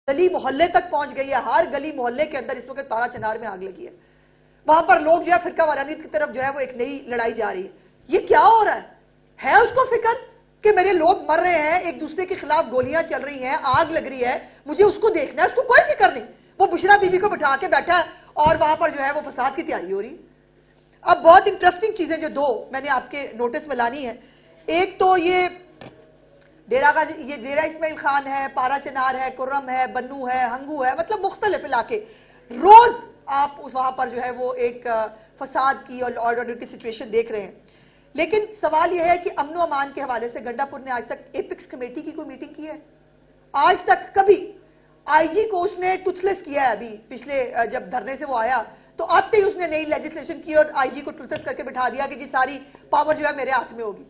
گلی محلے تک پہنچ گئی ہے، ہر گلی محلے کے اندر اس وقت پارا چنار میں آگ لگی ہے. وہاں پر لوگ جو ہے فرقہ وارانیت کی طرف جو ہے وہ ایک نئی لڑائی جا رہی ہے. یہ کیا ہو رہا ہے اس کو فکر کہ میرے لوگ مر رہے ہیں، ایک دوسرے کے خلاف گولیاں چل رہی ہیں، آگ لگ رہی ہے، مجھے اس کو دیکھنا ہے، اس کو کوئی فکر نہیں. وہ بشرا بی بی کو بٹھا کے بیٹھا ہے اور وہاں پر جو ہے وہ فساد کی تیاری ہو رہی. اب بہت انٹرسٹنگ چیزیں جو دو میں نے آپ کے نوٹس میں لانی ہے. ایک تو یہ ڈیرہ اسماعیل خان ہے، پارا چنار ہے، کرم ہے، بنو ہے، ہنگو ہے، مطلب مختلف علاقے. روز آپ وہاں پر جو ہے وہ ایک فساد کی اور آرڈر کی سچویشن دیکھ رہے ہیں. لیکن سوال یہ ہے کہ امن و امان کے حوالے سے گنڈا پور نے آج تک ایپکس کمیٹی کی کوئی میٹنگ کی ہے؟ آج تک کبھی. آئی جی کو اس نے ٹوتھلیس کیا ہے. ابھی پچھلے جب دھرنے سے وہ آیا تو آتے ہی اس نے نئی لیجسلیشن کی اور آئی جی کو ٹوتھلیس کر کے بٹھا دیا کہ جی ساری پاور جو ہے میرے ہاتھ میں ہوگی.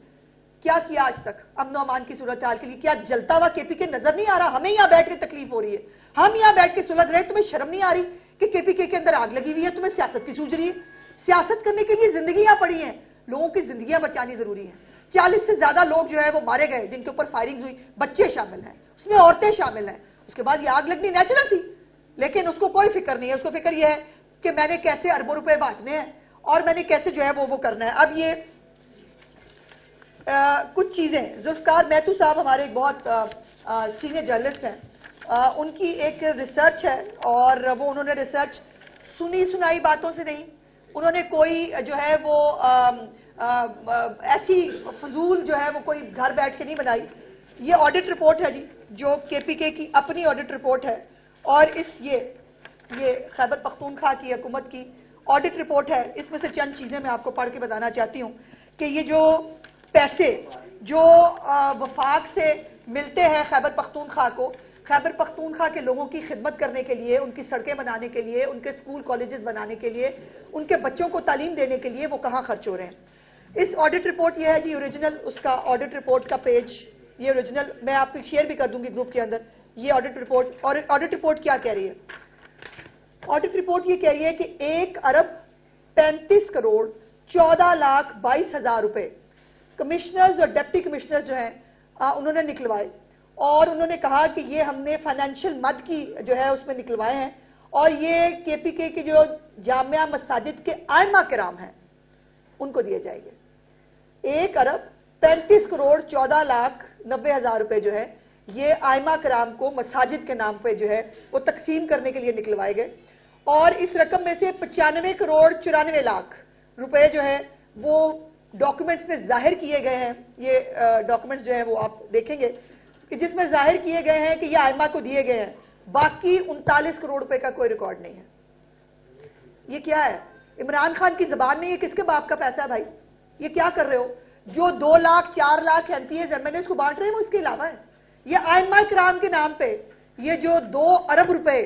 کیا کیا آج تک امن و امان کی صورتحال کے لیے؟ کیا جلتا ہوا کے پی کے نظر نہیں آ رہا؟ ہمیں یہاں بیٹھ کے تکلیف ہو رہی ہے، ہم یہاں بیٹھ کے سلجھ رہے ہیں، تمہیں شرم نہیں آ رہی کہ کے پی کے اندر آگ لگی ہوئی ہے؟ تمہیں سیاست کی سوچ رہی ہے؟ سیاست کرنے کے لیے زندگیاں پڑی ہیں، لوگوں کی زندگیاں بچانی ضروری ہیں. 40 سے زیادہ لوگ جو ہے وہ مارے گئے جن کے اوپر فائرنگ ہوئی، بچے شامل ہیں، اس میں عورتیں شامل ہیں. اس کے بعد یہ آگ لگنی نیچرل تھی، لیکن اس کو کوئی فکر نہیں ہے. اس کو فکر یہ ہے کہ میں نے کیسے اربوں روپے بانٹنے ہیں اور میں نے کیسے جو ہے وہ کرنا ہے. اب یہ کچھ چیزیں ذوالفقار میتو صاحب ہمارے ایک بہت سینئر جرنلسٹ ہیں، ان کی ایک ریسرچ ہے اور وہ انہوں نے ریسرچ سنی سنائی باتوں سے نہیں، انہوں نے کوئی جو ہے وہ ایسی فضول جو ہے وہ کوئی گھر بیٹھ کے نہیں بنائی. یہ آڈٹ رپورٹ ہے جی، جو کے پی کے کی اپنی آڈٹ رپورٹ ہے اور یہ خیبر پختونخوا کی حکومت کی آڈٹ رپورٹ ہے. اس میں سے چند چیزیں میں آپ کو پڑھ کے بتانا چاہتی ہوں کہ یہ جو پیسے جو وفاق سے ملتے ہیں خیبر پختونخوا کو، خیبر پختونخوا کے لوگوں کی خدمت کرنے کے لیے، ان کی سڑکیں بنانے کے لیے، ان کے اسکول کالجز بنانے کے لیے، ان کے بچوں کو تعلیم دینے کے لیے وہ کہاں خرچ ہو رہے ہیں. اس آڈٹ رپورٹ یہ ہے جی اوریجنل، اس کا آڈٹ رپورٹ کا پیج یہ اوریجنل میں آپ کو شیئر بھی کر دوں گی گروپ کے اندر. یہ آڈٹ رپورٹ، اور آڈٹ رپورٹ کیا کہہ رہی ہے؟ آڈٹ رپورٹ یہ کہہ رہی ہے کہ 1 ارب 35 کروڑ 14 لاکھ 22 ہزار روپے کمشنرز اور ڈپٹی کمشنرز جو ہیں انہوں نے نکلوائے، اور انہوں نے کہا کہ یہ ہم نے فائنینشیل مد کی جو ہے اس میں نکلوائے ہیں، اور یہ کے پی کے کی جو جامعہ مساجد کے ائمہ کرام ہیں ان کو دیے جائیں گے. 1 ارب 35 کروڑ 14 لاکھ 90 ہزار روپے جو ہے یہ ائمہ کرام کو مساجد کے نام پہ جو ہے وہ تقسیم کرنے کے لیے نکلوائے گئے. اور اس رقم میں سے 95 کروڑ 94 لاکھ روپے جو ہے وہ ڈاکومنٹس میں ظاہر کیے گئے ہیں. یہ ڈاکومنٹس جو ہیں وہ آپ دیکھیں گے کہ جس میں ظاہر کیے گئے ہیں کہ یہ ائمہ کو دیے گئے ہیں. باقی 39 کروڑ روپے کا کوئی ریکارڈ نہیں ہے. یہ کیا ہے؟ عمران خان کی زبان میں یہ کس کے باپ کا پیسہ ہے بھائی؟ یہ کیا کر رہے ہو؟ جو 2 lakh 4 lakh M P as M L A کو بانٹ رہے ہیں وہ اس کے علاوہ ہے. یہ ائمہ کرام کے نام پہ یہ جو 2 ارب روپے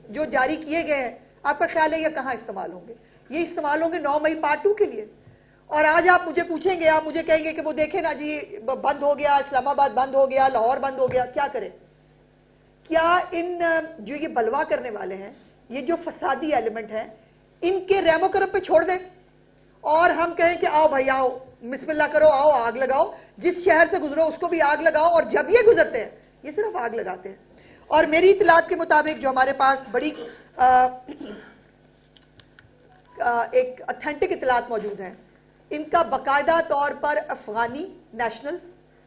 جو جاری کیے گئے ہیں، آپ کا خیال ہے یہ کہاں استعمال ہوں گے؟ یہ استعمال ہوں گے 9 مئی پارٹ 2 کے لیے. اور آج آپ مجھے پوچھیں گے، آپ مجھے کہیں گے کہ وہ دیکھیں نا جی بند ہو گیا، اسلام آباد بند ہو گیا، لاہور بند ہو گیا. کیا کریں؟ کیا ان جو یہ بلوا کرنے والے ہیں، یہ جو فسادی ایلیمنٹ ہیں، ان کے رحم و کرم پہ چھوڑ دیں اور ہم کہیں کہ آؤ بھائی آؤ، بسم اللہ کرو، آؤ آگ لگاؤ، جس شہر سے گزرو اس کو بھی آگ لگاؤ. اور جب یہ گزرتے ہیں یہ صرف آگ لگاتے ہیں. اور میری اطلاعات کے مطابق جو ہمارے پاس بڑی ایک اتھینٹک اطلاعات موجود ہیں، ان کا باقاعدہ طور پر افغانی نیشنل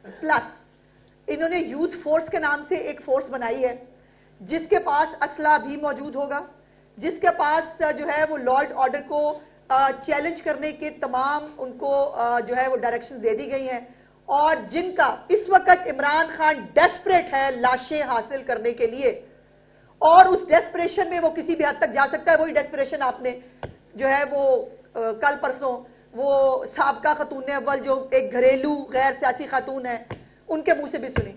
پلس انہوں نے یوتھ فورس کے نام سے ایک فورس بنائی ہے جس کے پاس اسلحہ بھی موجود ہوگا، جس کے پاس جو ہے وہ لا اینڈ آرڈر کو چیلنج کرنے کے تمام ان کو جو ہے وہ ڈائریکشن دے دی گئی ہیں، اور جن کا اس وقت عمران خان ڈیسپریٹ ہے لاشیں حاصل کرنے کے لیے، اور اس ڈیسپریشن میں وہ کسی بھی حد تک جا سکتا ہے. وہی ڈیسپریشن آپ نے جو ہے وہ کل پرسوں وہ سابقہ خاتون اول جو ایک گھریلو غیر سیاسی خاتون ہے ان کے منہ سے بھی سنی،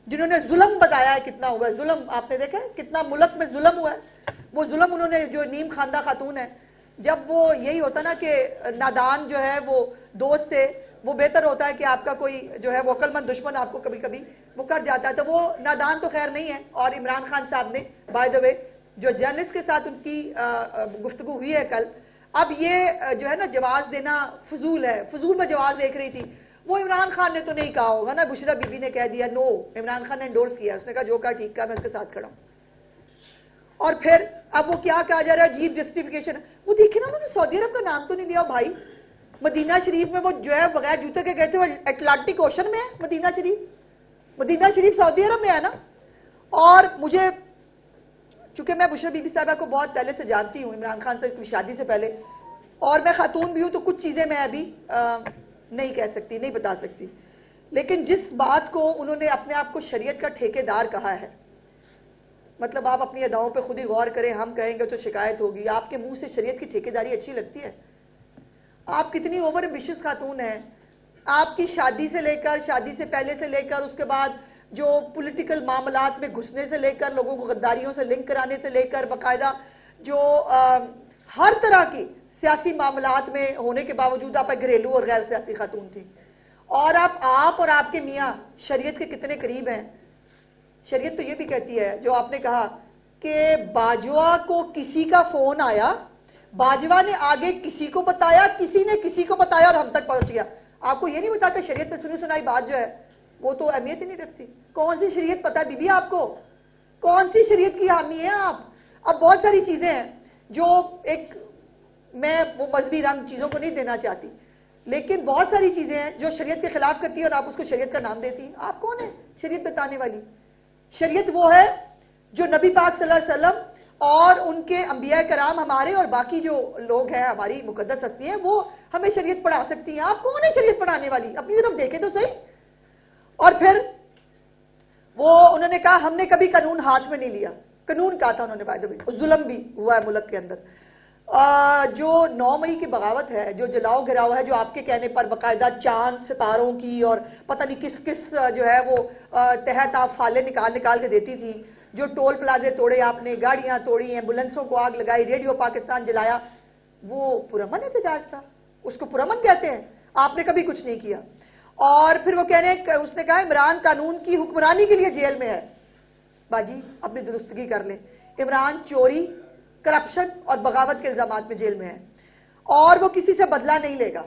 جنہوں نے ظلم بتایا ہے کتنا ہوا ہے. ظلم آپ نے دیکھا ہے کتنا ملک میں ظلم ہوا ہے. وہ ظلم انہوں نے جو نیم خواندہ خاتون ہے، جب وہ یہی ہوتا نا کہ نادان جو ہے وہ دوست سے وہ بہتر ہوتا ہے کہ آپ کا کوئی جو ہے وہ عقل مند دشمن آپ کو کبھی کبھی وہ کر جاتا ہے. تو وہ نادان تو خیر نہیں ہے. اور عمران خان صاحب نے بائی دا وے جو جرنلسٹ کے ساتھ ان کی گفتگو ہوئی ہے کل، اب یہ جو ہے نا جواز دینا فضول ہے. فضول میں جواز دیکھ رہی تھی. وہ عمران خان نے تو نہیں کہا ہوگا نا، بشرا بی بی نے کہہ دیا. نو، عمران خان نے انڈورس کیا، اس نے کہا جو کہا ٹھیک کہا، میں اس کے ساتھ کھڑا ہوں. اور پھر اب وہ کیا کہا جا رہا ہے عجیب جسٹیفیکیشن. وہ دیکھیں نا انہوں نے سعودی عرب کا نام تو نہیں لیا بھائی. مدینہ شریف میں وہ جو ہے بغیر جوتے کے گئے تھے, وہ اٹلانٹک اوشن میں ہے مدینہ شریف. مدینہ شریف سعودی عرب میں ہے نا. اور مجھے چونکہ میں بشرا بی بی صاحبہ کو بہت پہلے سے جانتی ہوں, عمران خان سے شادی سے پہلے, اور میں خاتون بھی ہوں, تو کچھ چیزیں میں ابھی نہیں کہہ سکتی, نہیں بتا سکتی. لیکن جس بات کو انہوں نے اپنے آپ کو شریعت کا ٹھیکیدار کہا ہے, مطلب آپ اپنی اداؤں پہ خود ہی غور کریں, ہم کہیں گے تو شکایت ہوگی. آپ کے منہ سے شریعت کی ٹھیکیداری اچھی لگتی ہے؟ آپ کتنی اوور ایمبیشس خاتون ہیں. آپ کی شادی سے لے کر, شادی سے پہلے سے لے کر, اس کے بعد جو پولیٹیکل معاملات میں گھسنے سے لے کر, لوگوں کو غداریوں سے لنک کرانے سے لے کر, باقاعدہ جو ہر طرح کی سیاسی معاملات میں ہونے کے باوجود آپ ایک گھریلو اور غیر سیاسی خاتون تھی. اور آپ اور آپ کے میاں شریعت کے کتنے قریب ہیں. شریعت تو یہ بھی کہتی ہے, جو آپ نے کہا کہ باجوہ کو کسی کا فون آیا, باجوہ نے آگے کسی کو بتایا, کسی نے کسی کو بتایا, اور ہم تک پہنچ گیا. آپ کو یہ نہیں بتا کہ شریعت میں سنی سنائی بات جو ہے وہ تو اہمیت ہی نہیں رکھتی. کون سی شریعت پتہ ہے بی بی آپ کو؟ کون سی شریعت کی حامی ہیں آپ؟ اب بہت ساری چیزیں ہیں جو ایک, میں وہ مذہبی رنگ چیزوں کو نہیں دینا چاہتی, لیکن بہت ساری چیزیں ہیں جو شریعت کے خلاف کرتی ہیں اور آپ اس کو شریعت کا نام دیتی ہیں. آپ کون ہیں شریعت بتانے والی؟ شریعت وہ ہے جو نبی پاک صلی اللہ علیہ وسلم اور ان کے انبیاء کرام, ہمارے اور باقی جو لوگ ہیں ہماری مقدس ہستی ہیں, وہ ہمیں شریعت پڑھا سکتی ہیں. آپ کون ہیں شریعت پڑھانے والی؟ اپنی طرف دیکھیں تو صحیح. اور پھر وہ انہوں نے کہا ہم نے کبھی قانون ہاتھ میں نہیں لیا. قانون کہا تھا انہوں نے, بائی ظلم بھی ہوا ہے ملک کے اندر. جو 9 مئی کی بغاوت ہے, جو جلاؤ گھراؤ ہے, جو آپ کے کہنے پر باقاعدہ چاند ستاروں کی اور پتہ نہیں کس کس جو ہے وہ تحت آپ فالے نکال کے دیتی تھی, جو ٹول پلازے توڑے آپ نے, گاڑیاں توڑی, ایمبولینسوں کو آگ لگائی, ریڈیو پاکستان جلایا, وہ پرامن احتجاج تھا. اس کو پرامن کہتے ہیں. آپ نے کبھی کچھ نہیں کیا. اور پھر وہ کہنے, اس نے کہا عمران قانون کی حکمرانی کے لیے جیل میں ہے. باجی اپنی درستگی کر لیں. عمران چوری, کرپشن اور بغاوت کے الزامات میں جیل میں ہے, اور وہ کسی سے بدلہ نہیں لے گا.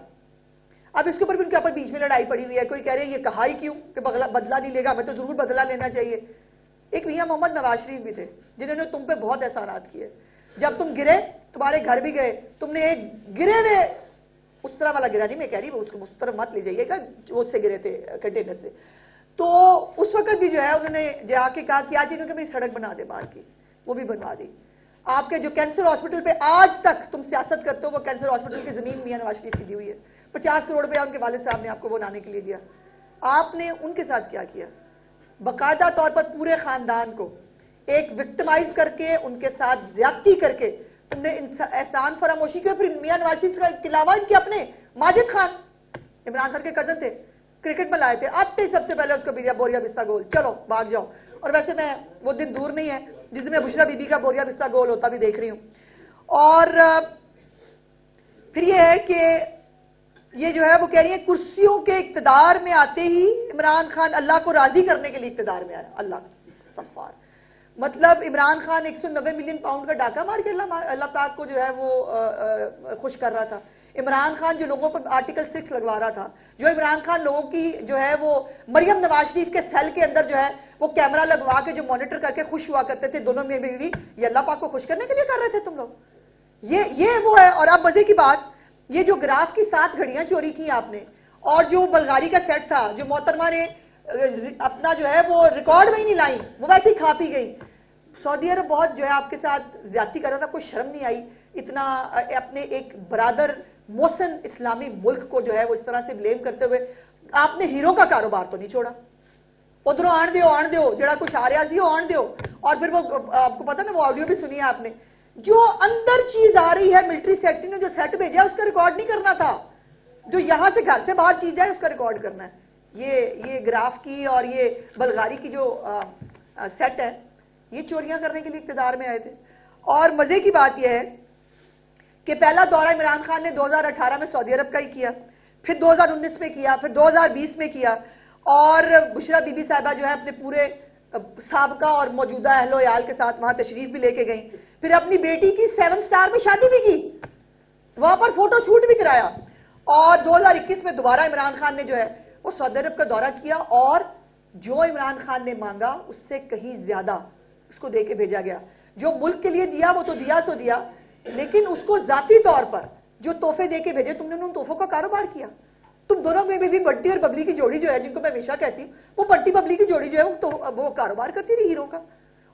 اب اس کے اوپر بھی ان کے اوپر بیچ میں لڑائی پڑی ہوئی ہے. کوئی کہہ رہے ہیں یہ کہا ہی کیوں کہ بدلہ نہیں لے گا, ہمیں تو ضرور بدلہ لینا چاہیے. ایک میاں محمد نواز شریف بھی تھے جنہوں نے تم پہ بہت احسانات کیے. جب تم گرے, تمہارے گھر بھی گئے, تم نے ایک گرے ہوئے, اس طرح والا گرا نہیں میں کہہ رہی, وہ اس کو اس طرف مت لے جائیے گا, وہ سے گرے تھے کنٹینر سے. تو اس وقت بھی جو ہے انہوں نے جا کے کہا کہ آج انہوں نے میری سڑک بنا دے باہر کی, وہ بھی بنوا دی. آپ کے جو کینسر ہاسپٹل پہ آج تک تم سیاست کرتے ہو, وہ کینسر ہاسپٹل کی زمین میاں نواز شریف کی دی ہوئی ہے. 50 کروڑ روپیہ ان کے والد صاحب نے آپ کو بنانے کے لیے دیا. آپ نے ان کے ساتھ کیا کیا؟ باقاعدہ طور پر پورے خاندان کو ایک وکٹمائز کر کے, ان کے ساتھ زیادتی کر کے تم نے احسان فراموشی کیا. پھر میاں نواز شریف کے علاوہ ان کے اپنے ماجد خان, عمران خان کے کزن تھے, کرکٹ میں لائے تھے, آتے ہی سب سے پہلے اس کو بوریا بستہ گول, چلو بھاگ جاؤ. اور ویسے میں وہ دن دور نہیں ہے جس میں بشرا بی بی کا بوریا بستہ گول ہوتا بھی دیکھ رہی ہوں. اور پھر یہ ہے کہ یہ جو ہے وہ کہہ رہی ہیں کرسیوں کے اقتدار میں آتے ہی عمران خان اللہ کو راضی کرنے کے لیے اقتدار میں آیا. اللہ استغفار, مطلب عمران خان 190 ملین پاؤنڈ کا ڈاکہ مار کے اللہ پاک کو جو ہے وہ خوش کر رہا تھا. عمران خان جو لوگوں پر آرٹیکل 6 لگوا رہا تھا, جو عمران خان لوگوں کی جو ہے وہ مریم نواز شریف کے سیل کے اندر جو ہے وہ کیمرہ لگوا کے جو مانیٹر کر کے خوش ہوا کرتے تھے دونوں میں بیوی, یہ اللہ پاک کو خوش کرنے کے لیے کر رہے تھے تم لوگ. یہ وہ ہے. اور اب مزے کی بات, یہ جو گراف کی 7 گھڑیاں چوری کی آپ نے, اور جو بلغاری کا سیٹ تھا جو محترمہ نے اپنا جو ہے وہ ریکارڈ میں ہی نہیں لائی, وہ ویسے ہی کھا پی گئی. سعودی عرب بہت جو ہے آپ کے ساتھ زیادتی کر رہا تھا, کوئی شرم نہیں آئی اتنا اپنے ایک برادر محسن اسلامی ملک کو جو ہے وہ اس طرح سے بلیم کرتے ہوئے. آپ نے ہیرو کا کاروبار تو نہیں چھوڑا, ادھروں آن دیو جڑا کچھ آ رہا سی وہ آن دیو. اور پھر وہ آپ کو پتا نا, وہ آڈیو بھی سنی ہے آپ نے, جو اندر چیز آ رہی ہے ملٹری سیکٹری نے جو سیٹ بھیجا اس کا ریکارڈ نہیں کرنا تھا, جو یہاں سے گھر سے باہر چیز ہے اس کا ریکارڈ کرنا ہے. یہ گراف کی اور یہ بلغاری کی جو سیٹ ہے, یہ چوریاں کرنے کے لیے اقتدار میں آئے تھے. اور مزے کی بات یہ ہے کہ پہلا دورہ عمران خان نے 2018 میں سعودی عرب کا ہی کیا, پھر 2019 میں کیا, پھر 2020 میں کیا, اور بشرا بی بی صاحبہ جو ہے اپنے پورے سابقہ اور موجودہ اہل و عیال کے ساتھ وہاں تشریف بھی لے کے گئیں. پھر اپنی بیٹی کی 7 سٹار میں شادی بھی کی, وہاں پر فوٹو شوٹ بھی کرایا. اور 2021 میں دوبارہ عمران خان نے جو ہے وہ سعودی عرب کا دورہ کیا, اور جو عمران خان نے مانگا اس سے کہیں زیادہ اس کو دے کے بھیجا گیا. جو ملک کے لیے دیا وہ تو دیا تو دیا, لیکن اس کو ذاتی طور پر جو تحفے دے کے بھیجے, تم نے ان تحفوں کا کاروبار کیا. تم دونوں میں بھی بنٹی اور ببلی کی جوڑی جو ہے, جن کو میں ہمیشہ کہتی ہوں, وہ بنٹی ببلی کی جوڑی جو ہے وہ کاروبار کرتی رہی ہیرو کا,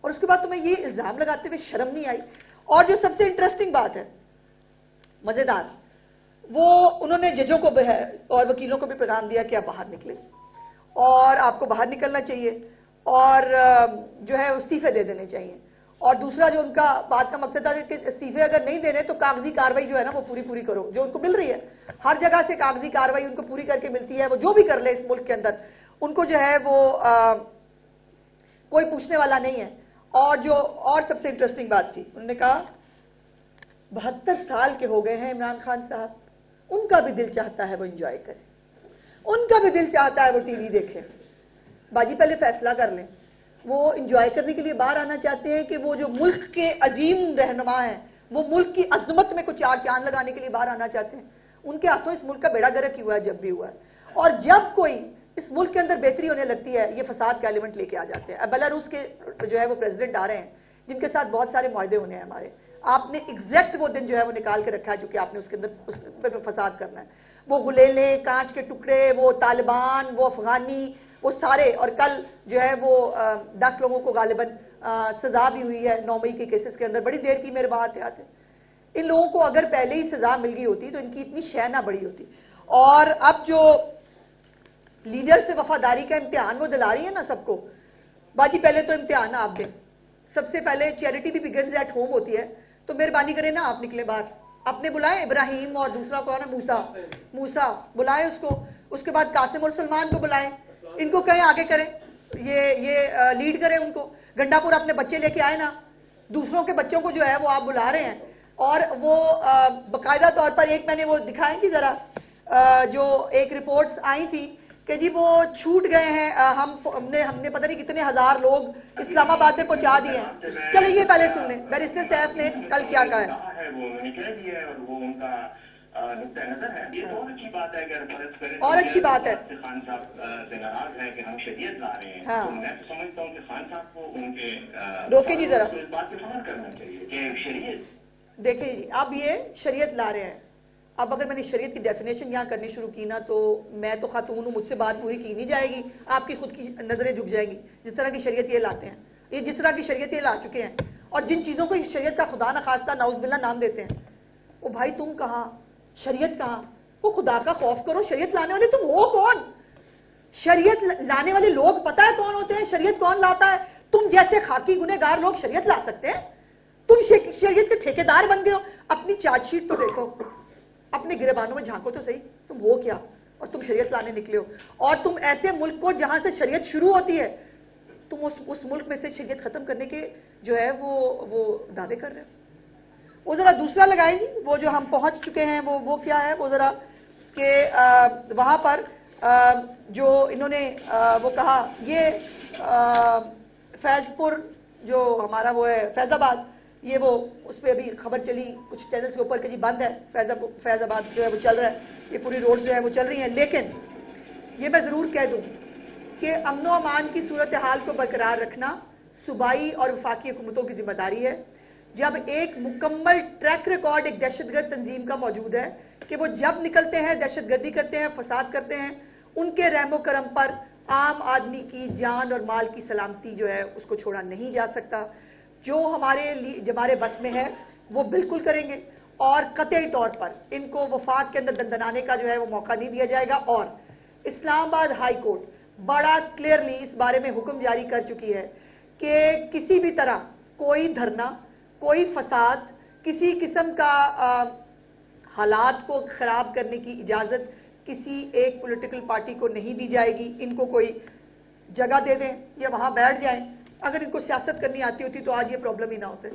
اور اس کے بعد تمہیں یہ الزام لگاتے ہوئے شرم نہیں آئی. اور جو سب سے انٹرسٹنگ بات ہے, مزیدار, وہ انہوں نے ججوں کو اور وکیلوں کو بھی پیغام دیا کہ آپ باہر نکلیں اور آپ کو باہر نکلنا چاہیے اور جو ہے استعفے دے دینے چاہیے. اور دوسرا جو ان کا بات کا مقصد تھا کہ استعفے اگر نہیں دینے تو کاغذی کاروائی جو ہے نا وہ پوری کرو, جو ان کو مل رہی ہے ہر جگہ سے کاغذی کاروائی ان کو پوری کر کے ملتی ہے, وہ جو بھی کر لے اس ملک کے اندر ان کو جو ہے وہ کوئی پوچھنے والا نہیں ہے. اور سب سے انٹرسٹنگ بات تھی, انہوں نے کہا 72 سال کے ہو گئے ہیں عمران خان صاحب, ان کا بھی دل چاہتا ہے وہ انجوائے کریں, ان کا بھی دل چاہتا ہے وہ ٹی وی دیکھیں. باجی پہلے فیصلہ کر لیں, وہ انجوائے کرنے کے لیے باہر آنا چاہتے ہیں کہ وہ جو ملک کے عظیم رہنما ہیں, وہ ملک کی عظمت میں کچھ چار چاند لگانے کے لیے باہر آنا چاہتے ہیں. ان کے ہاتھوں اس ملک کا بیڑا گرک ہی ہوا ہے جب بھی ہوا ہے, اور جب کوئی اس ملک کے اندر بہتری ہونے لگتی ہے یہ فساد کا ایلیمنٹ لے کے آ جاتے ہیں. اب بیلاروس کے جو ہے وہ پریزیڈنٹ آ رہے ہیں جن کے ساتھ بہت سارے معاہدے ہونے ہیں ہمارے, آپ نے ایگزیکٹ وہ دن جو ہے وہ نکال کے رکھا ہے جو کہ آپ نے اس کے اندر فساد کرنا ہے. وہ غلیلے, کانچ کے ٹکڑے, وہ طالبان, وہ افغانی, وہ سارے, اور کل جو ہے وہ 10 لوگوں کو غالباً سزا بھی ہوئی ہے 9 مئی کے کیسز کے اندر. بڑی دیر کی میرے بات یاد ہے. ان لوگوں کو اگر پہلے ہی سزا مل گئی ہوتی تو ان کی اتنی شے نہ بڑی ہوتی. اور اب جو لیڈر سے وفاداری کا امتحان وہ دلا رہی ہے نا سب کو, باجی پہلے تو امتحان آپ دیں. سب سے پہلے چیریٹی بھی بگنز ایٹ ہوم ہوتی ہے, تو مہربانی کریں نا آپ نکلے باہر, اپنے بلائیں ابراہیم اور دوسرا کون ہے موسیٰ بلائیں اس کو, اس کے بعد قاسم اور سلمان کو بلائیں, ان کو کہیں آگے کریں, یہ لیڈ کریں ان کو. گنڈا پور اپنے بچے لے کے آئے نا, دوسروں کے بچوں کو جو ہے وہ آپ بلا رہے ہیں, اور وہ باقاعدہ طور پر ایک میں نے وہ دکھائیں تھی ذرا, جو ایک رپورٹس آئی تھی کہ جی وہ چھوٹ گئے ہیں, ہم نے پتہ نہیں کتنے ہزار لوگ اسلام آباد میں پہنچا دیے ہیں. چلیں یہ پہلے سن لیں بیرسٹر صاحب نے کل کیا کہا ہے. نقطۂ نظر ہے, یہ بہت اچھی بات ہے. اگر فرض کریں اور اچھی بات ہے خان صاحب سے ناراض ہے کہ ہم شریعت لا رہے ہیں, تو میں تو سمجھتا ہوں کہ خان صاحب کو ان کے روکے جی ذرا, اس بات پہ فخر کرنا چاہیے کہ شریعت دیکھیں جی اب یہ شریعت لا رہے ہیں. اب اگر میں نے شریعت کی ڈیفینیشن یہاں کرنی شروع کی نا تو میں تو خاتون ہوں, مجھ سے بات پوری کی نہیں جائے گی, آپ کی خود کی نظریں جھک جائیں گی. جس طرح کی شریعت یہ لاتے ہیں, یہ جس طرح کی شریعت یہ لا چکے ہیں, اور جن چیزوں کو اس شریعت کا خدا نخواستہ نعوذ باللہ نام دیتے ہیں, وہ بھائی تم کہاں, شریعت کہاں, وہ خدا کا خوف کرو. شریعت لانے والے تم ہو کون؟ شریعت لانے والے لوگ پتہ ہے کون ہوتے ہیں, شریعت کون لاتا ہے؟ تم جیسے خاکی گنہگار لوگ شریعت لا سکتے ہیں؟ تم شریعت کے ٹھیکیدار بن گئے ہو. اپنی چارج شیٹ تو دیکھو, اپنے گریبانوں میں جھانکو تو صحیح, تم ہو کیا اور تم شریعت لانے نکلے ہو. اور تم ایسے ملک کو جہاں سے شریعت شروع ہوتی ہے, تم اس ملک میں سے شریعت ختم کرنے کے جو ہے وہ دعوے کر رہے ہو. وہ ذرا دوسرا لگائیں گی, وہ جو ہم پہنچ چکے ہیں وہ کیا ہے, وہ ذرا کہ وہاں پر جو انہوں نے وہ کہا, یہ فیض پور جو ہمارا وہ ہے فیض آباد, یہ وہ اس پہ ابھی خبر چلی کچھ چینلز کے اوپر کہ جی بند ہے فیض آباد جو ہے وہ چل رہا ہے, یہ پوری روڈ جو ہے وہ چل رہی ہیں. لیکن یہ میں ضرور کہہ دوں کہ امن و امان کی صورتحال کو برقرار رکھنا صوبائی اور وفاقی حکومتوں کی ذمہ داری ہے. جب ایک مکمل ٹریک ریکارڈ ایک دہشت گرد تنظیم کا موجود ہے کہ وہ جب نکلتے ہیں دہشت گردی کرتے ہیں, فساد کرتے ہیں, ان کے رحم و کرم پر عام آدمی کی جان اور مال کی سلامتی جو ہے اس کو چھوڑا نہیں جا سکتا. جو ہمارے بس میں ہے وہ بالکل کریں گے, اور قطعی طور پر ان کو وفاق کے اندر دندنانے کا جو ہے وہ موقع نہیں دیا جائے گا. اور اسلام آباد ہائی کورٹ بڑا کلیئرلی اس بارے میں حکم جاری کر چکی ہے کہ کسی بھی طرح کوئی دھرنا, کوئی فساد, کسی قسم کا حالات کو خراب کرنے کی اجازت کسی ایک پولیٹیکل پارٹی کو نہیں دی جائے گی. ان کو کوئی جگہ دے دیں یا وہاں بیٹھ جائیں. اگر ان کو سیاست کرنی آتی ہوتی تو آج یہ پرابلم ہی نہ ہوتے.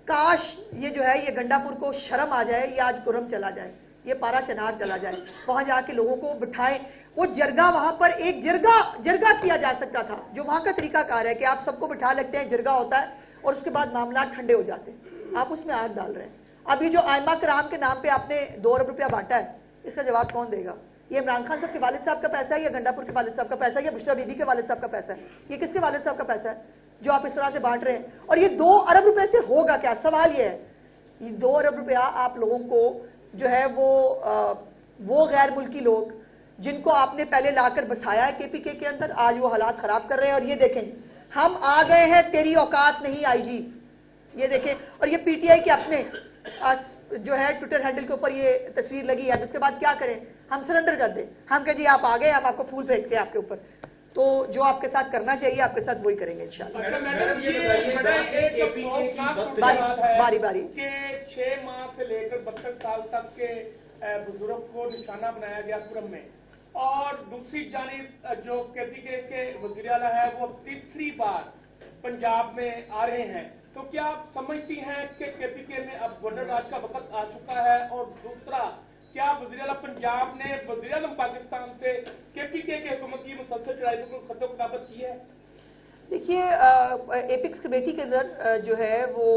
کاش یہ جو ہے یہ گنڈا پور کو شرم آ جائے, یہ آج کرم چلا جائے, یہ پارا چنار چلا جائے, وہاں جا کے لوگوں کو بٹھائیں. وہ جرگہ وہاں پر ایک جرگہ کیا جا سکتا تھا, جو وہاں کا طریقہ کار ہے کہ آپ سب کو بٹھا لگتے ہیں, جرگہ ہوتا ہے اور اس کے بعد معاملات ٹھنڈے ہو جاتے ہیں. آپ اس میں آگ ڈال رہے ہیں. ابھی جو آئمہ کرام کے نام پہ آپ نے 2 ارب روپیہ بانٹا ہے, اس کا جواب کون دے گا؟ یہ عمران خان صاحب کے والد صاحب کا پیسہ ہے یا گنڈا پور کے والد صاحب کا پیسہ ہے یا بشرا بی بی کے والد صاحب کا پیسہ ہے؟ یہ کس کے والد صاحب کا پیسہ ہے؟ جو آپ اس طرح سے بانٹ رہے ہیں. اور یہ 2 ارب روپے سے ہوگا کیا؟ سوال یہ ہے. یہ 2 ارب روپیہ آپ لوگوں کو جو ہے وہ غیر ملکی لوگ جن کو آپ نے پہلے لا کر بسایا ہے KPK کے اندر، آج وہ حالات خراب کر رہے ہیں. اور یہ دیکھیں ہم آ گئے ہیں، تیری اوقات نہیں آئی جی. یہ دیکھیں. اور یہ PTI کے اپنے جو ہے ٹویٹر ہینڈل کے اوپر یہ تصویر لگی ہے. اس کے بعد کیا کریں؟ ہم سرنڈر کر دیں. ہم کہیں جی آپ آ گئے، ہم آپ کو پھول پھینکتے ہیں آپ کے اوپر. تو جو آپ کے ساتھ کرنا چاہیے آپ کے ساتھ وہی کریں گے انشاءاللہ. باری باری کہ 6 ماہ سے لے کر 32 سال تک کے بزرگ کو نشانہ بنایا گیا کرم میں، اور دوسری جانب جو KPK کے وزیر اعلیٰ ہے وہ تیسری بار پنجاب میں آ رہے ہیں. تو کیا آپ سمجھتی ہیں کہ KPK میں اب گورنر راج کا وقت آ چکا ہے؟ اور دوسرا، کیا وزیر اعلیٰ پنجاب نے وزیر اعظم پاکستان سے KPK کے حکومت کی مسلسل چڑھائی کو خط و کتابت کی ہے؟ دیکھیے ایپکس کمیٹی کے اندر جو ہے وہ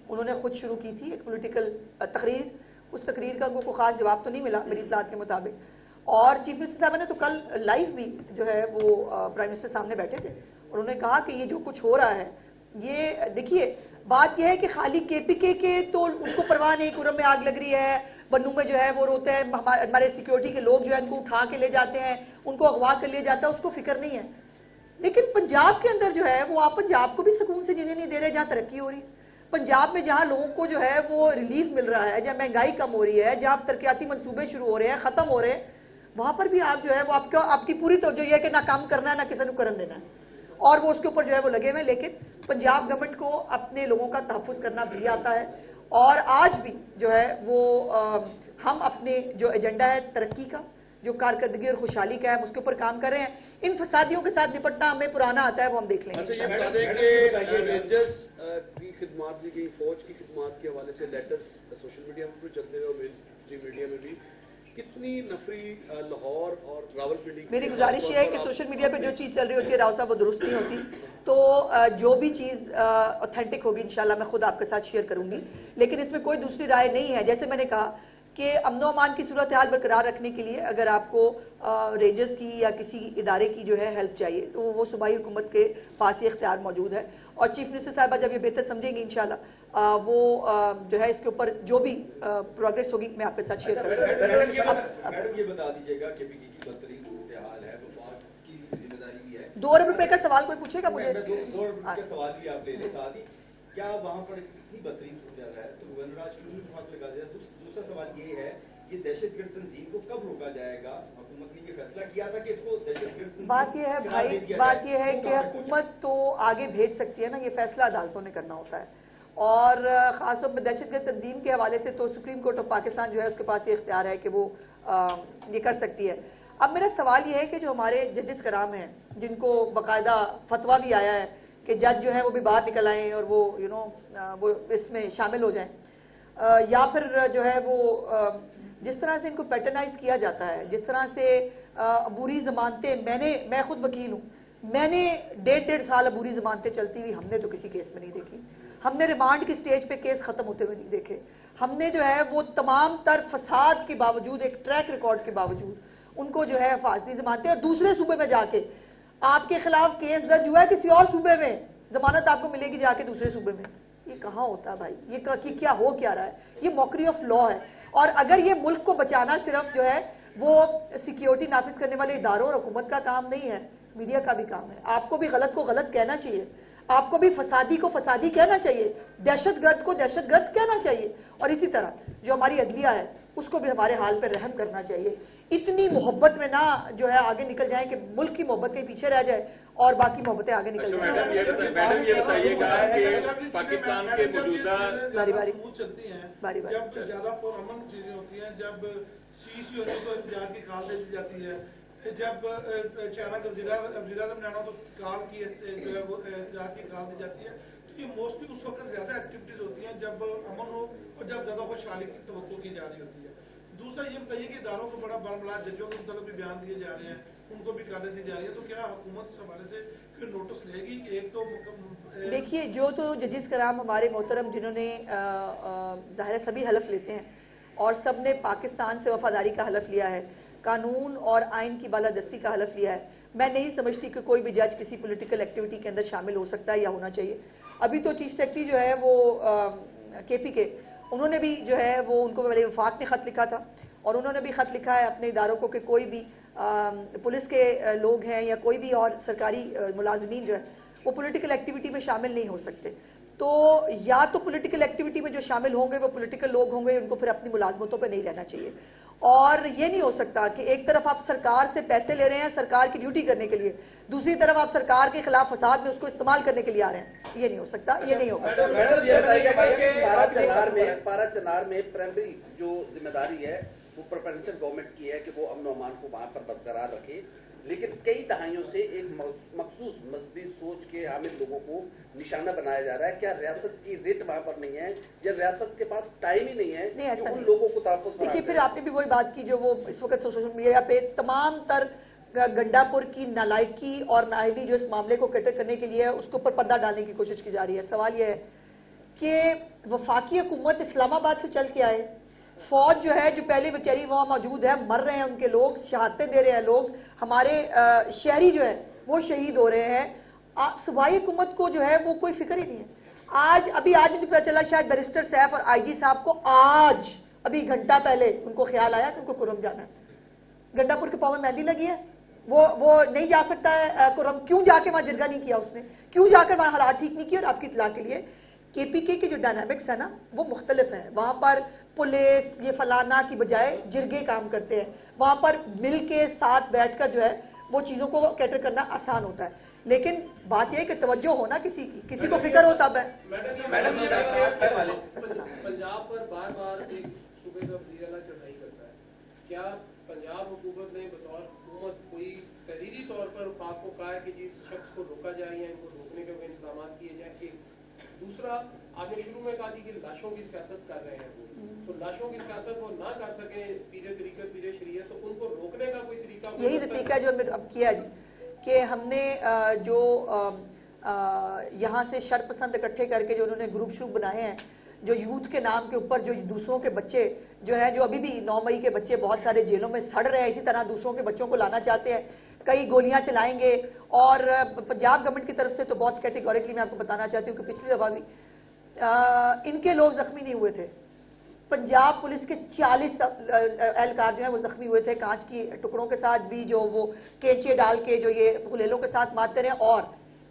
انہوں نے خود شروع کی تھی ایک پولیٹیکل تقریر. اس تقریر کا ان کو کوئی خاص جواب تو نہیں ملا میری اطلاعات کے مطابق. اور چیف منسٹر صاحب نے تو کل لائیو بھی جو ہے وہ پرائم منسٹر سامنے بیٹھے تھے. انہوں نے کہا کہ یہ جو کچھ ہو رہا ہے یہ دیکھیے بات یہ ہے کہ خالی KPK کے تو ان کو پرواہ نہیں. کرم میں آگ لگ رہی ہے، بنو میں جو ہے وہ روتے ہیں، ہمارے سیکیورٹی کے لوگ جو ہے ان کو اٹھا کے لے جاتے ہیں، ان کو اغوا کر لیا جاتا ہے، اس کو فکر نہیں ہے. لیکن پنجاب کے اندر جو ہے وہ آپ پنجاب کو بھی سکون سے جینے نہیں دے رہے جہاں ترقی ہو رہی. پنجاب میں جہاں لوگوں کو جو ہے وہ ریلیف مل رہا ہے، جہاں مہنگائی کم ہو رہی ہے، جہاں ترقیاتی منصوبے شروع ہو رہے ہیں، ختم ہو رہے ہیں، وہاں پر بھی آپ جو ہے وہ آپ کی پوری توجہ یہ ہے کہ نہ کام کرنا ہے نہ کسی کو کرن دینا ہے، اور وہ اس کے اوپر جو ہے وہ لگے ہوئے. لیکن پنجاب گورنمنٹ کو اپنے لوگوں کا تحفظ کرنا بھی آتا ہے. اور آج بھی جو ہے وہ ہم اپنے جو ایجنڈا ہے ترقی کا، جو کارکردگی اور خوشحالی کا ہے، ہم اس کے اوپر کام کر رہے ہیں. ان فسادیوں کے ساتھ نپٹنا ہمیں پرانا آتا ہے، وہ ہم دیکھ لیں گے. اچھا یہ بتا دیں کہ رینجرز کی خدمات دی گئی، فوج کی خدمات کے حوالے سے لیٹرز سوشل میڈیا میں بھی چلتے ہوئے اور مین میڈیا میں بھی کتنی نفری لاہور اور راولپنڈی. میری گزارش یہ ہے کہ سوشل میڈیا پہ جو چیز چل رہی ہوتی ہے راؤ صاحب وہ درست نہیں ہوتی. تو جو بھی چیز اوتھینٹک ہوگی انشاءاللہ میں خود آپ کے ساتھ شیئر کروں گی. لیکن اس میں کوئی دوسری رائے نہیں ہے. جیسے میں نے کہا کہ امن و امان کی صورتحال برقرار رکھنے کے لیے اگر آپ کو رینجرز کی یا کسی ادارے کی جو ہے ہیلپ چاہیے تو وہ صوبائی حکومت کے پاس یہ اختیار موجود ہے. اور چیف منسٹر صاحبہ جب یہ بہتر سمجھیں گی انشاءاللہ وہ جو ہے اس کے اوپر جو بھی پروگریس ہوگی میں آپ کے ساتھ شیئر کروں گی. میڈم یہ بتا دیجیے گا KPK کی بدترین صورتحال ہے، وفاق کی ذمہ داری بھی ہے. 2 ارب روپے کا سوال کوئی پوچھے گا مجھے؟ 2 ارب کا سوال بھی آپ لے لیں ساتھ ہی. کیا وہاں پر اتنی بدترین صورتحال ہے تو گورنر راج کیوں نہیں وفاق لگا دیا؟ دوسرا سوال یہ ہے یہ دہشت گرد تنظیم کو کب روکا جائے گا؟ حکومت نے یہ فیصلہ کیا تھا کہ اس کو دہشت گرد. بات یہ ہے بھائی، بات یہ ہے کہ حکومت تو آگے بھیج سکتی ہے نا، یہ فیصلہ عدالتوں نے کرنا ہوتا ہے. اور خاص طور پہ دہشت گرد تنظیم کے حوالے سے تو سپریم کورٹ آف پاکستان جو ہے اس کے پاس یہ اختیار ہے کہ وہ یہ کر سکتی ہے. اب میرا سوال یہ ہے کہ جو ہمارے ججز کرام ہیں جن کو باقاعدہ فتویٰ بھی آیا ہے کہ جج جو ہے وہ بھی باہر نکل آئیں اور وہ وہ اس میں شامل ہو جائیں، یا پھر جو ہے وہ جس طرح سے ان کو پیٹرنائز کیا جاتا ہے، جس طرح سے عبوری ضمانتیں، میں خود وکیل ہوں، میں نے 1.5 سال عبوری ضمانتیں چلتی ہوئی ہم نے تو کسی کیس میں نہیں دیکھی. ہم نے ریمانڈ کی سٹیج پہ کیس ختم ہوتے ہوئے نہیں دیکھے. ہم نے جو ہے وہ تمام تر فساد کے باوجود، ایک ٹریک ریکارڈ کے باوجود ان کو جو ہے حفاظتی ضمانتیں، اور دوسرے صوبے میں جا کے آپ کے خلاف کیس درج ہوا ہے کسی اور صوبے میں، ضمانت آپ کو ملے گی جا کے دوسرے صوبے میں. یہ کہاں ہوتا ہے بھائی؟ یہ کیا ہو کیا رہا ہے؟ یہ موکری آف لا ہے. اور اگر یہ ملک کو بچانا صرف جو ہے وہ سیکیورٹی نافذ کرنے والے اداروں اور حکومت کا کام نہیں ہے، میڈیا کا بھی کام ہے. آپ کو بھی غلط کو غلط کہنا چاہیے، آپ کو بھی فسادی کو فسادی کہنا چاہیے، دہشت گرد کو دہشت گرد کہنا چاہیے. اور اسی طرح جو ہماری عدلیہ ہے اس کو بھی ہمارے حال پہ رحم کرنا چاہیے. اتنی محبت میں نہ جو ہے آگے نکل جائیں کہ ملک کی محبت کہیں پیچھے رہ جائے اور باقی محبتیں آگے نکل جائیں. میڈم یہ بتائیے گا کہ پاکستان کے موجودہ باری باری چلتی ہیں باری باری جب زیادہ پرامن چیزیں ہوتی ہیں، جب CC کو احتجاج کی کال دے دی جاتی ہے، جب اچانک وزیر اعظم نے آنا تو کال کی جو ہے وہ احتجاج کی کال دی جاتی ہے. تو یہ موسٹلی اس وقت زیادہ ایکٹیویٹیز ہوتی ہیں جب امن ہو اور جب زیادہ خوشحالی کی توقع کی جا رہی ہوتی ہے. دوسرا یہ بتائیے کہ اداروں کو بڑا برملا، ججوں کے مطلب بھی بیان دیے جا رہے ہیں، ان کو بھی کالیں دی جا رہی ہے. تو کیا حکومت اس حوالے سے کوئی نوٹس لے گی کہ ایک تو دیکھیے جو تو ججز کرام ہمارے محترم جنہوں نے ظاہر سبھی حلف لیتے ہیں اور سب نے پاکستان سے وفاداری کا حلف لیا ہے، قانون اور آئین کی بالادستی کا حلف لیا ہے، میں نہیں سمجھتی کہ کوئی بھی جج کسی پولیٹیکل ایکٹیویٹی کے اندر شامل ہو سکتا ہے یا ہونا چاہیے. ابھی تو چیف سیکرٹری جو ہے وہ کے پی کے, انہوں نے بھی جو ہے وہ ان کو وفاق نے خط لکھا تھا, اور انہوں نے بھی خط لکھا ہے اپنے اداروں کو کہ کوئی بھی پولیس کے لوگ ہیں یا کوئی بھی اور سرکاری ملازمین جو ہے وہ پولیٹیکل ایکٹیویٹی میں شامل نہیں ہو سکتے. تو یا تو پولیٹیکل ایکٹیویٹی میں جو شامل ہوں گے وہ پولیٹیکل لوگ ہوں گے, ان کو پھر اپنی ملازمتوں پہ نہیں رہنا چاہیے. اور یہ نہیں ہو سکتا کہ ایک طرف آپ سرکار سے پیسے لے رہے ہیں سرکار کی ڈیوٹی کرنے کے لیے, دوسری طرف آپ سرکار کے خلاف فساد میں اس کو استعمال کرنے کے لیے آ رہے ہیں. یہ نہیں ہو سکتا, یہ نہیں ہوگا. پارا چنار میں پرائمری جو ذمہ داری ہے وہ پروینشن گورنمنٹ کی ہے کہ وہ امن و امان کو وہاں پر برقرار رکھے, لیکن کئی دہائیوں سے ایک مخصوص مذہبی سوچ کے حامل لوگوں کو نشانہ بنایا جا رہا ہے. کیا ریاست کی ریٹ وہاں پر نہیں ہے یا ریاست کے پاس ٹائم ہی نہیں ہے کہ ان لوگوں کو تحفظ کرے؟ دیکھیے, پھر آپ نے بھی وہی بات کی جو وہ اس وقت سوشل میڈیا پہ تمام تر گنڈا پور کی نالائکی اور نااہلی جو اس معاملے کو کیٹر کرنے کے لیے اس کے اوپر پردہ ڈالنے کی کوشش کی جا رہی ہے. سوال یہ ہے کہ وفاقی حکومت اسلام آباد سے چل کے آئے, فوج جو ہے جو پہلے بیچاری وہاں موجود ہے, مر رہے ہیں ان کے لوگ, شہادتیں دے رہے ہیں لوگ, ہمارے شہری جو ہے وہ شہید ہو رہے ہیں. صوبائی حکومت کو جو ہے وہ کوئی فکر ہی نہیں ہے. آج مجھے پتا چلا شاید بیرسٹر سیف اور آئی جی صاحب کو آج ابھی گھنٹہ پہلے ان کو خیال آیا کہ ان کو کرم جانا ہے. گنڈا پور کے پاؤں میں مہندی لگی ہے, وہ نہیں جا سکتا ہے کرم. کیوں جا کے وہاں جرگہ نہیں کیا اس نے, کیوں جا کر وہاں حالات ٹھیک نہیں کیے؟ اور آپ کی اطلاع کے لیے کے پی کے جو ڈائنامکس ہے نا وہ مختلف ہیں. وہاں پر پولیس یہ فلانا کی بجائے جرگے کام کرتے ہیں, وہاں پر مل کے ساتھ بیٹھ کر جو ہے وہ چیزوں کو کیٹر کرنا آسان ہوتا ہے. لیکن بات یہ ہے کہ توجہ ہونا کسی کو فکر ہو تب ہے. پنجاب پر بار بار ایک صوبے کا وزیر اعلیٰ چڑھائی کرتا ہے, کیا پنجاب حکومت نے بطور حکومت کوئی تحریری طور پر وفاق کو کہا ہے کہ جس شخص کو روکا جائے یا ان کو روکنے کے انتظامات کیے جائیں؟ ایک دوسرا, آپ نے شروع میں کہا تھی کہ لاشوں کی سیاست کر رہے ہیں وہ, تو لاشوں کی سیاست وہ نہ کر سکیں پیرے طریقے پیرے شریعت, تو ان کو روکنے کا کوئی طریقہ؟ یہی طریقہ جو ہم نے اب کیا جی کہ ہم نے جو یہاں سے شر پسند اکٹھے کر کے جو انہوں نے گروپ شروپ بنائے ہیں جو یوتھ کے نام کے اوپر, جو دوسروں کے بچے جو ہیں جو ابھی بھی 9 مئی کے بچے بہت سارے جیلوں میں سڑ رہے ہیں, اسی طرح دوسروں کے بچوں کو لانا چاہتے ہیں, کئی گولیاں چلائیں گے. اور پنجاب گورنمنٹ کی طرف سے تو بہت کیٹیگوریکلی میں آپ کو بتانا چاہتی ہوں کہ پچھلی دفعہ بھی ان کے لوگ زخمی نہیں ہوئے تھے. پنجاب پولیس کے 40 اہلکار جو ہیں وہ زخمی ہوئے تھے, کانچ کی ٹکڑوں کے ساتھ بھی جو وہ کینچے ڈال کے جو یہ غلیلوں کے ساتھ مارتے رہے. اور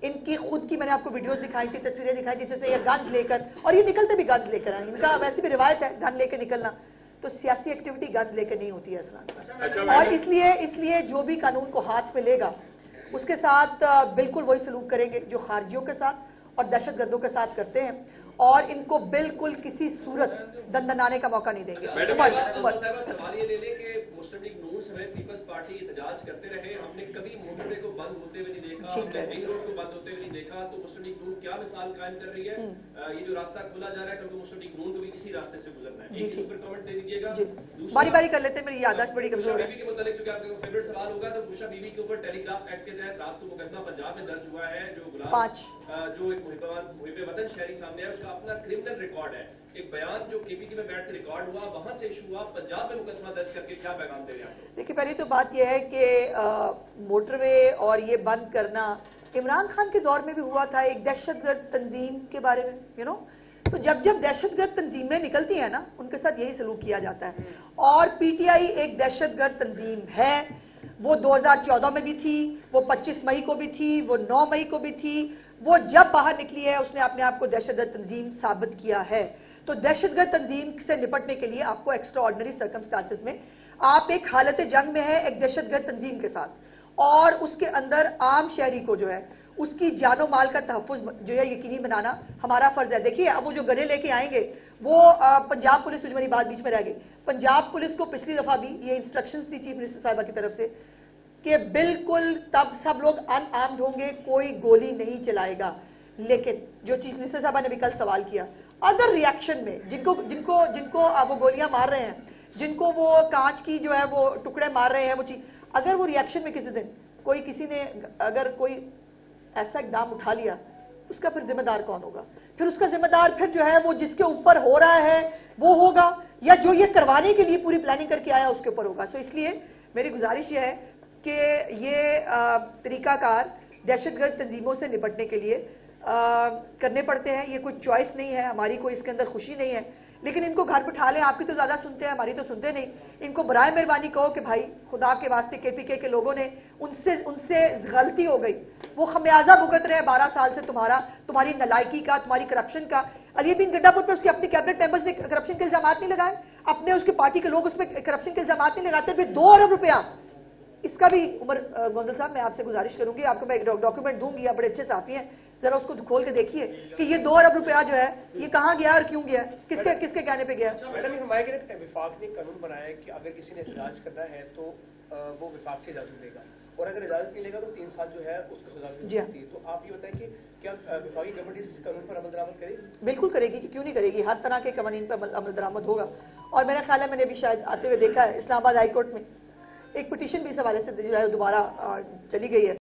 ان کی خود کی میں نے آپ کو ویڈیوز دکھائی تھی, تصویریں دکھائی تھی, جیسے یہ گنز لے کر, اور یہ نکلتے بھی گنز لے کر ہیں. ان کا ویسے بھی روایت ہے گن لے کے نکلنا, تو سیاسی ایکٹیویٹی گنز لے کے نہیں ہوتی ہے اصلا. اور اس لیے جو بھی قانون کو ہاتھ میں لے گا اس کے ساتھ بالکل وہی سلوک کریں گے جو خارجیوں کے ساتھ اور دہشت گردوں کے ساتھ کرتے ہیں, اور ان کو بالکل کسی صورت دندنانے کا موقع نہیں دیں گے. سوال یہ لے لیں کہ مسلم لیگ نون سمیت پیپلز پارٹی احتجاج کرتے رہے, ہم نے کبھی موٹر وے کو بند ہوتے ہوئے نہیں دیکھا, ہم نے رنگ روڈ کو بند ہوتے ہوئے نہیں دیکھا, تو مسلم لیگ نون کیا مثال قائم کر رہی ہے؟ یہ جو راستہ کھولا جا رہا ہے کیونکہ مسلم لیگ نون کو بھی کسی راستے سے گزرنا ہے. ایک پر کمنٹ دے دیجیے گا. باری باری کر لیتے ہیں, میری یادداشت بڑی کمزور ہے. بیوی کے متعلق جو آپ کا فیوریٹ سوال ہوگا, تو بوشا بیوی کے اوپر ٹیلی گراف ایکٹ کے تحت رات کو مقدمہ پنجاب میں درج ہوا ہے, جو غلام جو ایک محب وطن شہری سامنے ہے, اس کا اپنا کرمنل ریکارڈ ہے. ایک بیان جو کے پی کے میں بیٹھ کے ریکارڈ ہوا, وہاں سے ایشو ہوا, پنجاب میں مقدمہ درج کر کے کیا پیغام دے رہے ہیں؟ دیکھیے, پہلی تو بات یہ ہے کہ موٹر وے اور یہ بند کرنا عمران خان کے دور میں بھی ہوا تھا, ایک دہشت گرد تنظیم کے بارے میں تو جب دہشت گرد تنظیمیں نکلتی ہیں نا ان کے ساتھ یہی سلوک کیا جاتا ہے. اور پی ٹی آئی ایک دہشت گرد تنظیم ہے, وہ 2014 میں بھی تھی, وہ 25 مئی کو بھی تھی, وہ 9 مئی کو بھی تھی. وہ جب باہر نکلی ہے اس نے اپنے آپ کو دہشت گرد تنظیم ثابت کیا ہے. تو دہشت گرد تنظیم سے نپٹنے کے لیے آپ کو ایکسٹرا آرڈنری سرکمسٹانسز میں آپ ایک حالت جنگ میں ہے ایک دہشت گرد تنظیم کے ساتھ, اور اس کے اندر عام شہری کو جو ہے اس کی جان و مال کا تحفظ جو ہے یقینی بنانا ہمارا فرض ہے. دیکھیے, اب وہ جو گنے لے کے آئیں گے وہ پنجاب پولیس, مجھے میری بات بیچ میں رہ گئی, پنجاب پولیس کو پچھلی دفعہ بھی یہ انسٹرکشنز تھی چیف منسٹر صاحبہ کی طرف سے کہ بالکل تب سب لوگ ان آرمڈ ہوں گے, کوئی گولی نہیں چلائے گا. لیکن جو چیف منسٹر صاحبہ نے بھی کل سوال کیا, ادر ریئیکشن میں جن کو وہ گولیاں مار رہے ہیں, جن کو وہ کانچ کی جو ہے وہ ٹکڑے مار رہے ہیں, وہ چیز اگر وہ ریئیکشن میں کسی دن کسی نے اگر کوئی ایسا اقدام اٹھا لیا, اس کا پھر ذمہ دار کون ہوگا؟ پھر اس کا ذمہ دار پھر جو ہے وہ جس کے اوپر ہو رہا ہے وہ ہوگا, یا جو یہ کروانے کے لیے پوری پلاننگ کر کے آیا اس کے اوپر ہوگا. سو اس لیے میری گزارش یہ ہے کہ یہ طریقہ کار دہشت گرد تنظیموں سے نپٹنے کے لیے کرنے پڑتے ہیں. یہ کوئی چوائس نہیں ہے ہماری, کوئی اس کے اندر خوشی نہیں ہے, لیکن ان کو گھر بٹھا لیں. آپ کی تو زیادہ سنتے ہیں, ہماری تو سنتے نہیں. ان کو برائے مہربانی کہو کہ بھائی خدا کے واسطے کے پی کے لوگوں نے ان سے غلطی ہو گئی, وہ خمیازہ بھگت رہے ہیں 12 سال سے تمہاری نالائکی کا, تمہاری کرپشن کا. علی الدین گڈا پور پر اس کے اپنے کیبنٹ ممبرز نے کرپشن کے الزامات نہیں لگائے, اپنے اس کی پارٹی کے لوگ اس پہ کرپشن کے الزامات نہیں لگاتے. پھر 2 ارب روپیہ اس کا بھی عمر گوندل صاحب میں آپ سے گزارش کروں گی, آپ کو میں ایک ڈاکیومنٹ دوں گی, آپ بڑے اچھے صحافی ہیں, ذرا اس کو کھول کے دیکھیے کہ یہ 2 ارب روپیہ جو ہے یہ کہاں گیا اور کیوں گیا, کس کے کہنے پہ گیا. میڈم ہمارے وفاق نے قانون بنایا ہے کہ اگر کسی نے احتجاج کرنا ہے تو وہ وفاق سے اجازت لے گا, اور اگر اجازت نہیں لے گا تو 3 سال جو ہے اس کو سزا مل سکتی ہے. تو آپ یہ بتائیں کہ کیا وفاقی گورنمنٹ اس قانون پر عمل درآمد کرے گی؟ بالکل کرے گی, کیوں نہیں کرے گی. ہر طرح کے قوانین پر عمل درآمد ہوگا. اور میرا خیال ہے میں نے بھی شاید آتے ہوئے دیکھا ہے اسلام آباد ہائی کورٹ میں ایک پٹیشن بھی اس حوالے سے جو ہے دوبارہ چلی گئی ہے.